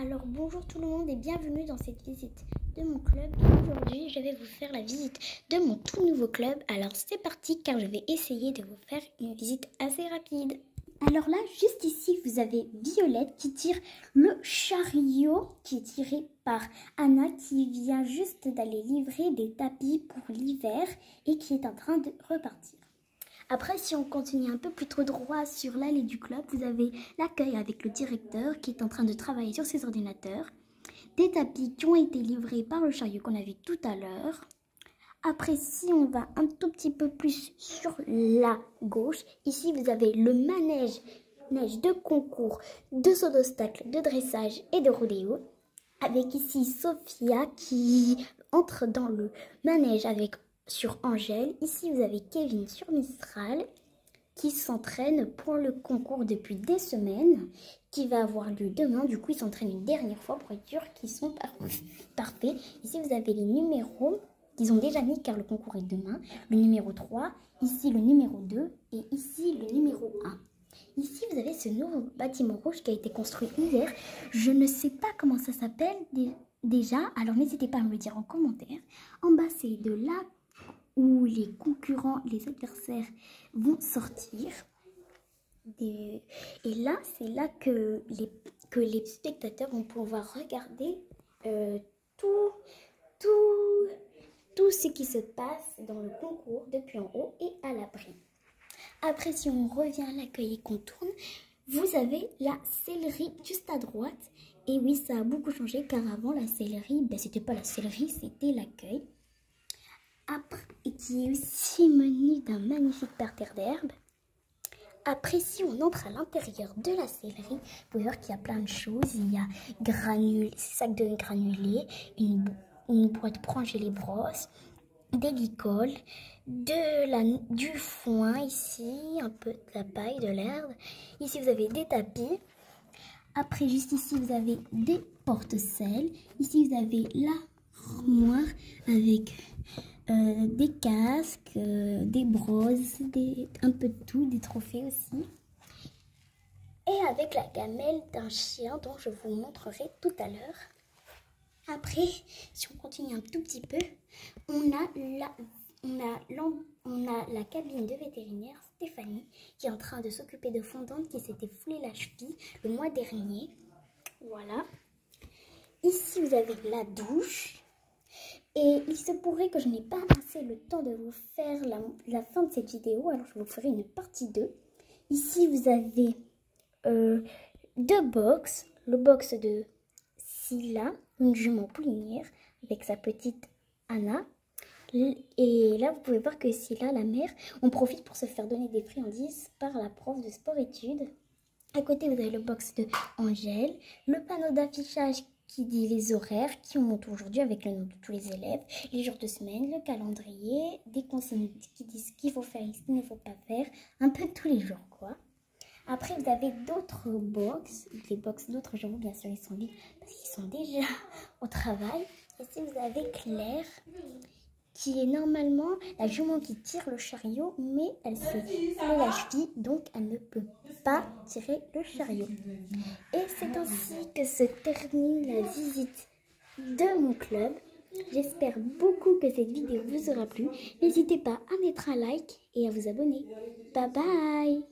Alors bonjour tout le monde et bienvenue dans cette visite de mon club. Et aujourd'hui je vais vous faire la visite de mon tout nouveau club. Alors c'est parti car je vais essayer de vous faire une visite assez rapide. Alors là juste ici vous avez Violette qui tire le chariot qui est tiré par Anna qui vient juste d'aller livrer des tapis pour l'hiver et qui est en train de repartir. Après, si on continue un peu plus trop droit sur l'allée du club, vous avez l'accueil avec le directeur qui est en train de travailler sur ses ordinateurs. Des tapis qui ont été livrés par le chariot qu'on a vu tout à l'heure. Après, si on va un tout petit peu plus sur la gauche, ici vous avez le manège de concours, de saut d'obstacle, de dressage et de rodéo. Avec ici Sophia qui entre dans le manège sur Angèle. Ici, vous avez Kevin sur Mistral qui s'entraîne pour le concours depuis des semaines, qui va avoir lieu demain. Du coup, ils s'entraînent une dernière fois pour être sûr qu'ils sont parfaits. Ici, vous avez les numéros qu'ils ont déjà mis car le concours est demain. Le numéro 3, ici le numéro 2 et ici le numéro 1. Ici, vous avez ce nouveau bâtiment rouge qui a été construit hier. Je ne sais pas comment ça s'appelle déjà, alors n'hésitez pas à me le dire en commentaire. En bas, c'est de là où les concurrents, les adversaires vont sortir. Et là, c'est là que les spectateurs vont pouvoir regarder tout ce qui se passe dans le concours depuis en haut et à l'abri. Après, si on revient à l'accueil et qu'on tourne, vous avez la sellerie juste à droite. Et oui, ça a beaucoup changé car avant, la sellerie, c'était pas la sellerie, c'était l'accueil. Après, qui est aussi muni d'un magnifique parterre d'herbe. Après, si on entre à l'intérieur de la sellerie, vous pouvez voir qu'il y a plein de choses. Il y a sacs de granulés, une boîte pour ranger les brosses, des licoles, du foin ici, un peu de la paille, de l'herbe. Ici, vous avez des tapis. Après, juste ici, vous avez des porte-selles. Ici, vous avez l'armoire avec des casques, des brosses, un peu de tout, des trophées aussi. Et avec la gamelle d'un chien dont je vous montrerai tout à l'heure. Après, si on continue un tout petit peu, on a la cabine de vétérinaire Stéphanie qui est en train de s'occuper de Fondante qui s'était foulé la cheville le mois dernier. Voilà. Ici, vous avez la douche. Et il se pourrait que je n'ai pas assez le temps de vous faire la fin de cette vidéo, alors je vous ferai une partie 2. Ici, vous avez deux box. Le box de Scylla, une jument poulinière, avec sa petite Anna. Et là, vous pouvez voir que Scylla, la mère, on profite pour se faire donner des friandises par la prof de sport-études. À côté, vous avez le box de Angèle, le panneau d'affichage qui dit les horaires qui ont monté aujourd'hui avec le nom de tous les élèves, les jours de semaine, le calendrier, des consignes qui disent ce qu'il faut faire et ce qu'il ne faut pas faire, un peu tous les jours quoi. Après vous avez d'autres box, les box d'autres jours bien sûr ils sont vides parce qu'ils sont déjà au travail. Ici vous avez Claire qui est normalement la jument qui tire le chariot, mais elle s'est foulée la cheville, donc elle ne peut pas tirer le chariot. Et c'est ainsi que se termine la visite de mon club. J'espère beaucoup que cette vidéo vous aura plu. N'hésitez pas à mettre un like et à vous abonner. Bye bye!